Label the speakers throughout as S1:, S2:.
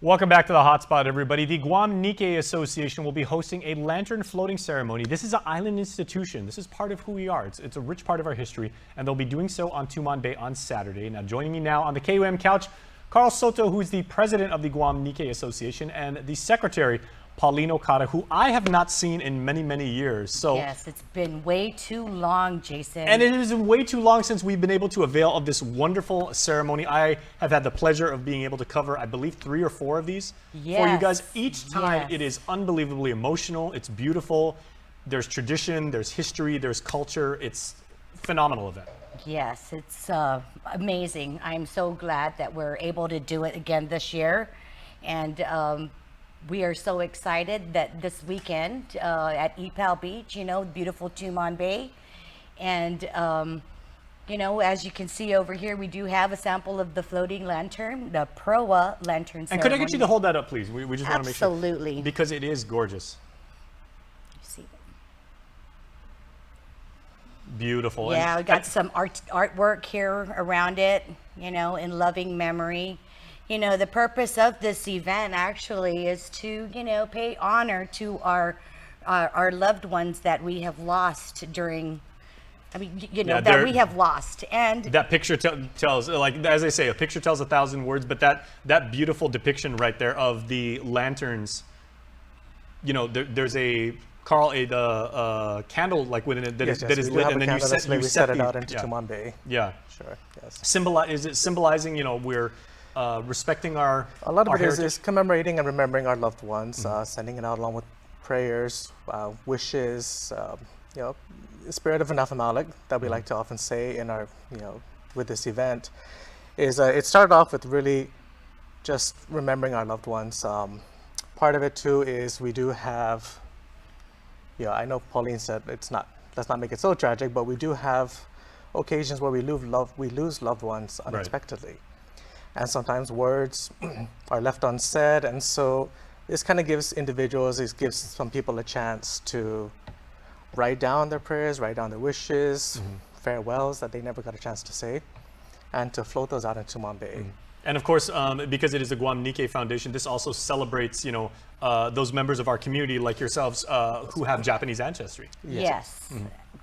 S1: Welcome back to the Hotspot, everybody. The Guam Nikkei Association will be hosting a lantern floating ceremony. This is an island institution. This is part of who we are. It's a rich part of our history, and they'll be doing so on Tumon Bay on Saturday. Now, joining me now on the KUM couch, Carl Soto, who is the president of the Guam Nikkei Association, and the secretary, Pauline Okada, who I have not seen in many, many years. So
S2: yes, it's been way too long, Jason.
S1: And it has been way too long since we've been able to avail of this wonderful ceremony. I have had the pleasure of being able to cover, I believe, 3 or 4 of these for you guys. Each time it is unbelievably emotional. It's beautiful. There's tradition, there's history, there's culture. It's a phenomenal event.
S2: Yes, it's amazing. I'm so glad that we're able to do it again this year. And we are so excited that this weekend at Ipao Beach, beautiful Tumon Bay. And, as you can see over here, we do have a sample of the floating lantern, the Proa lantern ceremony.
S1: And could I get you to hold that up, please? We just want to make sure.
S2: Absolutely.
S1: Because it is gorgeous.
S2: You see.
S1: Beautiful.
S2: Yeah, we got some artwork here around it, in loving memory. The purpose of this event actually is to, pay honor to our loved ones that we have lost during, that we have lost. And
S1: that picture tells, like, as they say, a picture tells 1,000 words, but that beautiful depiction right there of the lanterns, there's a, Carl, a candle like within it that is lit, and then you set
S3: it out into Tumon Bay.
S1: Yeah.
S3: Sure, yes.
S1: Is it symbolizing, we're respecting our
S3: A lot of it
S1: heritage?
S3: is commemorating and remembering our loved ones, sending it out along with prayers, wishes, the spirit of anaphemalic that we like to often say in our, with this event, is it started off with really just remembering our loved ones. Part of it too is we do have, I know Pauline said let's not make it so tragic, but we do have occasions where we lose loved ones unexpectedly. Right. And sometimes words are left unsaid, and so this kind of gives some people a chance to write down their prayers, write down their wishes, farewells that they never got a chance to say, and to float those out in Tumon Bay.
S1: And of course, because it is the Guam Nikkei Foundation, this also celebrates, those members of our community like yourselves who have Japanese ancestry.
S2: Yes,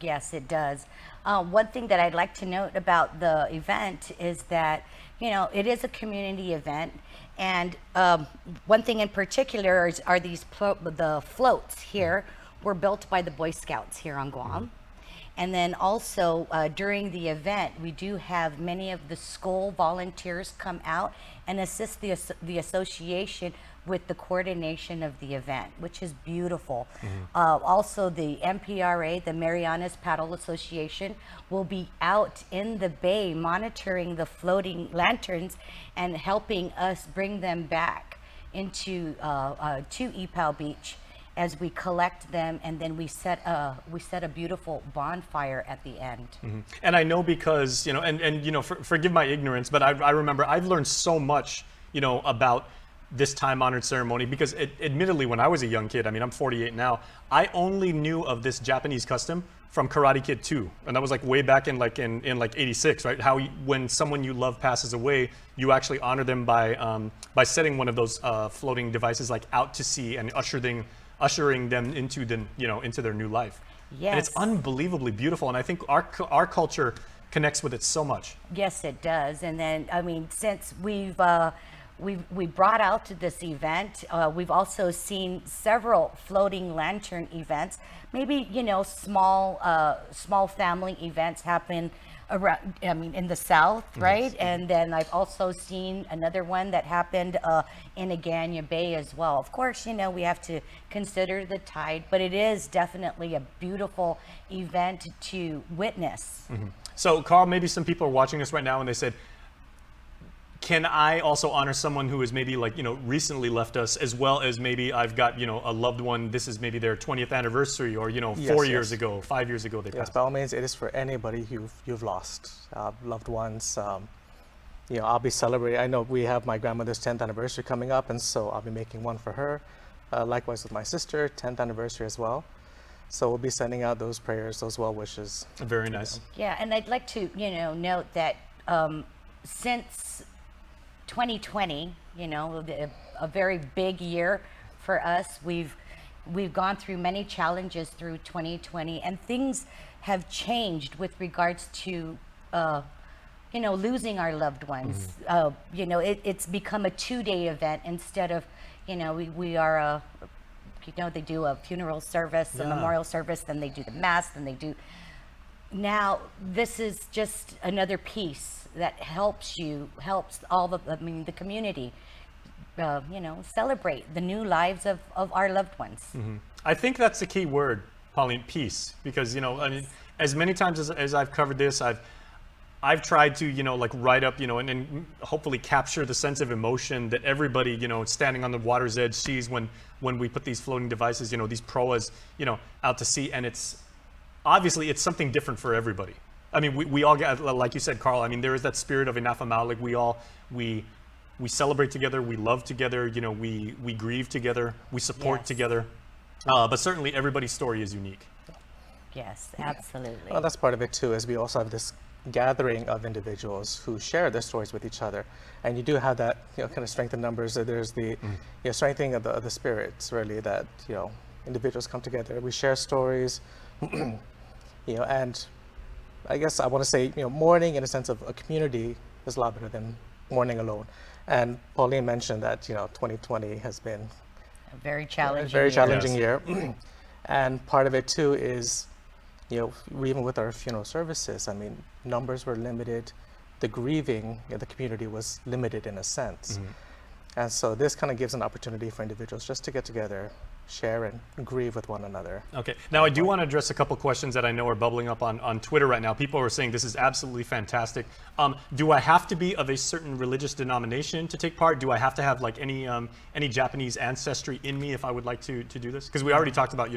S2: yes, it does. One thing that I'd like to note about the event is that, it is a community event, and one thing in particular are these the floats here were built by the Boy Scouts here on Guam. And then also during the event, we do have many of the school volunteers come out and assist the association with the coordination of the event, which is beautiful. Also, the MPRA, the Marianas Paddle Association, will be out in the bay monitoring the floating lanterns and helping us bring them back into to Ipao Beach as we collect them, and then we set a beautiful bonfire at the end.
S1: And I know because, forgive my ignorance, but I remember I've learned so much, about this time-honored ceremony, because admittedly, when I was a young kid, I'm 48 now, I only knew of this Japanese custom from Karate Kid 2, and that was like way back in 86, right? How when someone you love passes away, you actually honor them by setting one of those floating devices like out to sea and ushering them into into their new life.
S2: Yes.
S1: And it's unbelievably beautiful, and I think our culture connects with it so much.
S2: Yes, it does. And then since we brought out to this event, we've also seen several floating lantern events. Maybe small family events happen around, in the south, right? And then I've also seen another one that happened in Agana Bay as well. Of course, we have to consider the tide, but it is definitely a beautiful event to witness.
S1: So, Carl, maybe some people are watching us right now and they said, can I also honor someone who has maybe recently left us, as well as maybe I've got, a loved one, this is maybe their 20th anniversary, or, 4 years ago, 5 years ago they passed.
S3: Yes, by all means, it is for anybody you've lost, loved ones. I'll be celebrating. I know we have my grandmother's 10th anniversary coming up, and so I'll be making one for her. Likewise with my sister, 10th anniversary as well. So we'll be sending out those prayers, those well wishes.
S1: Very nice.
S2: Yeah, and I'd like to, since 2020, a very big year for us. We've gone through many challenges through 2020, and things have changed with regards to losing our loved ones. It's become a 2-day event instead of, we are they do a funeral service, a memorial service, then they do the mass, then they do. Now this is just another piece that helps all the community, celebrate the new lives of our loved ones.
S1: I think that's the key word, Pauline, peace, because I mean, as many times as I've covered this, I've tried to write up and hopefully capture the sense of emotion that everybody standing on the water's edge sees when we put these floating devices, these proas out to sea, and it's obviously it's something different for everybody. I mean, we all get, like you said, Carl, I mean, there is that spirit of Inafamalik. We celebrate together, we love together, we grieve together, we support together, but certainly everybody's story is unique.
S2: Yes, absolutely.
S3: Well, that's part of it too, is we also have this gathering of individuals who share their stories with each other, and you do have that kind of strength in numbers. There's the strengthening of the spirits, really, that individuals come together, we share stories, and I guess I want to say mourning in a sense of a community is a lot better than mourning alone. And Pauline mentioned that 2020 has been
S2: A very challenging
S3: a very
S2: year.
S3: challenging year, and part of it too is even with our funeral services, I mean, numbers were limited, the grieving in the community was limited in a sense. And so this kind of gives an opportunity for individuals just to get together, share and grieve with one another.
S1: Okay, now I do want to address a couple questions that I know are bubbling up on Twitter right now. People are saying this is absolutely fantastic. Do I have to be of a certain religious denomination to take part? Do I have to have like any Japanese ancestry in me if I would like to do this? Because we already talked about,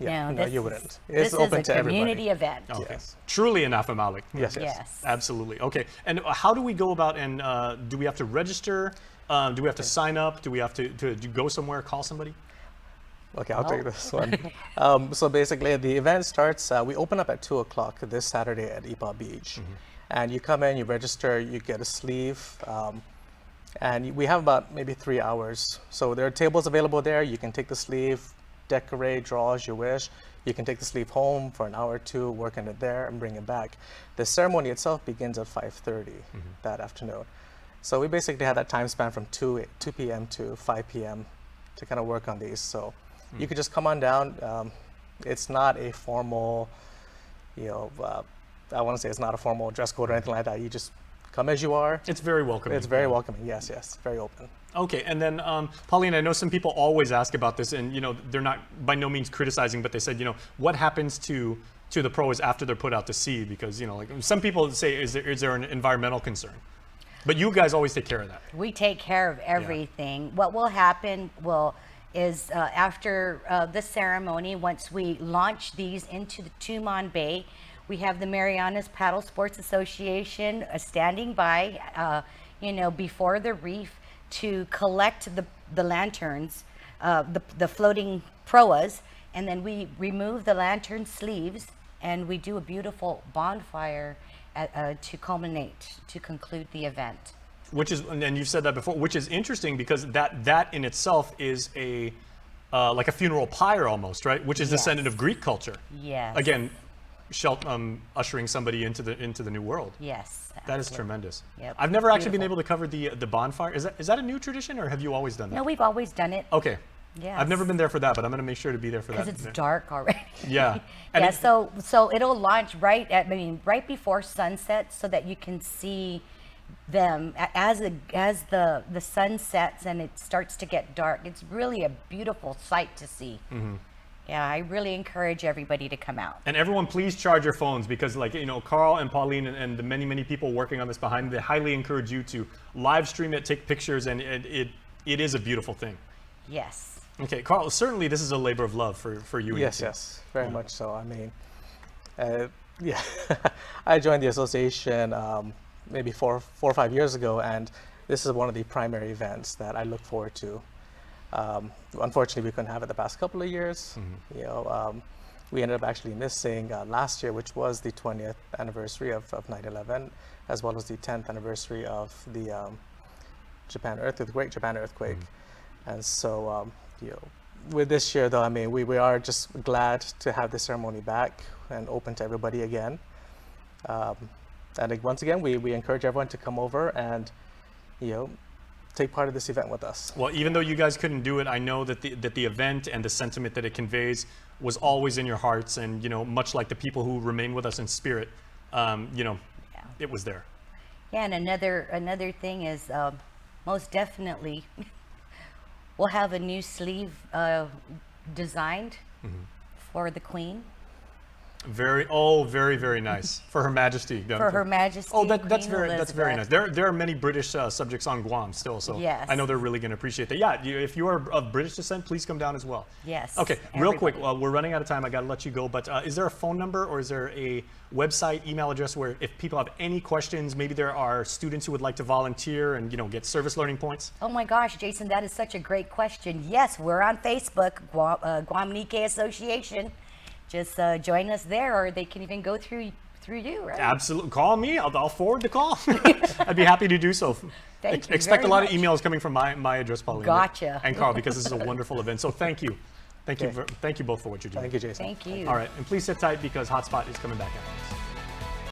S3: No, you wouldn't. It's
S2: This
S3: open
S2: is a
S3: to
S2: community
S3: everybody.
S2: event.
S1: Okay.
S3: Yes.
S1: Truly an Afamalik.
S3: Yes, yes.
S2: Yes.
S1: Absolutely. Okay. And how do we go about, and do we have to register? Do we have to sign up? Do we have to go somewhere, call somebody?
S3: Okay, I'll take this one. So basically, the event starts, we open up at 2 o'clock this Saturday at Ipa Beach. And you come in, you register, you get a sleeve, and we have about maybe 3 hours. So there are tables available there. You can take the sleeve, decorate, draw as you wish. You can take the sleeve home for an hour or two, work on it there, and bring it back. The ceremony itself begins at 5:30 that afternoon. So we basically had that time span from 2 p.m. to 5 p.m. to kind of work on these. So you could just come on down. It's not a formal, I want to say it's not a formal dress code or anything like that. You just come as you are.
S1: It's very welcoming.
S3: It's very welcoming. Yes, yes, very open.
S1: Okay, and then Pauline, I know some people always ask about this, and they're not by no means criticizing, but they said, what happens to the pros after they're put out to sea? Because like some people say, is there an environmental concern? But you guys always take care of that.
S2: We take care of everything. What will happen is after the ceremony, once we launch these into the Tumon Bay, we have the Marianas Paddle Sports Association standing by, before the reef to collect the lanterns, the floating proas, and then we remove the lantern sleeves and we do a beautiful bonfire to conclude the event.
S1: Which is, and you've said that before, which is interesting because that in itself is like a funeral pyre almost, right? Which is descendant of Greek culture.
S2: Yes.
S1: Again, ushering somebody into the new world.
S2: Yes.
S1: That is
S2: absolutely.
S1: tremendous.
S2: Yep.
S1: I've never actually been
S2: Beautiful.
S1: able to cover the bonfire. Is that a new tradition, or have you always done that?
S2: No, we've always done it.
S1: Okay.
S2: Yes.
S1: I've never been there for that, but I'm going to make sure to be there for that.
S2: Because it's dark already.
S1: Yeah. And
S2: Yeah.
S1: it-
S2: So it'll launch right before sunset, so that you can see them as the sun sets and it starts to get dark. It's really a beautiful sight to see. Yeah, I really encourage everybody to come out.
S1: And everyone, please charge your phones because, Carl and Pauline and the many people working on this behind, they highly encourage you to live stream it, take pictures, and it is a beautiful thing.
S2: Yes.
S1: Okay, Carl, certainly this is a labor of love for you.
S3: Yes,
S1: and your team.
S3: yes, very much so. I mean, yeah, I joined the association maybe four or 5 years ago, and this is one of the primary events that I look forward to. Unfortunately, we couldn't have it the past couple of years. We ended up actually missing last year, which was the 20th anniversary of 9/11, as well as the 10th anniversary of the Japan the Great Japan earthquake. And so, you know, with this year though, I mean, we are just glad to have the ceremony back and open to everybody again. And like, once again, we encourage everyone to come over and, you know, take part of this event with us.
S1: Well, even though you guys couldn't do it, I know that the event and the sentiment that it conveys was always in your hearts, and you know, much like the people who remain with us in spirit, you know, it was there.
S2: Yeah, and another thing is, most definitely, we'll have a new sleeve designed for the Queen.
S1: Very, very nice for Her Majesty.
S2: For Her Majesty.
S1: Oh, that's
S2: Queen
S1: very nice.
S2: Elizabeth.
S1: There are many British subjects on Guam still, so
S2: Yes.
S1: I know they're really going to appreciate that. Yeah, if you are of British descent, please come down as well.
S2: Yes.
S1: Okay, real quick,
S2: everybody.
S1: we're running out of time. I got to let you go, but is there a phone number or is there a website, email address where if people have any questions, maybe there are students who would like to volunteer and you know get service learning points?
S2: Oh my gosh, Jason, that is such a great question. Yes, we're on Facebook, Guam Nikkei Association. Just join us there, or they can even go through you, right?
S1: Absolutely. Call me. I'll forward the call. I'd be happy to do so.
S2: Thank you
S1: Expect
S2: very
S1: a lot
S2: much.
S1: of emails coming from my address, Pauline.
S2: Gotcha.
S1: And Carl, because this is a wonderful event. So thank you. Thank you
S3: Okay.
S1: Thank you both for what you're doing.
S3: Thank you, Jason.
S2: Thank you.
S1: All right, and please sit tight because Hotspot is coming back after this.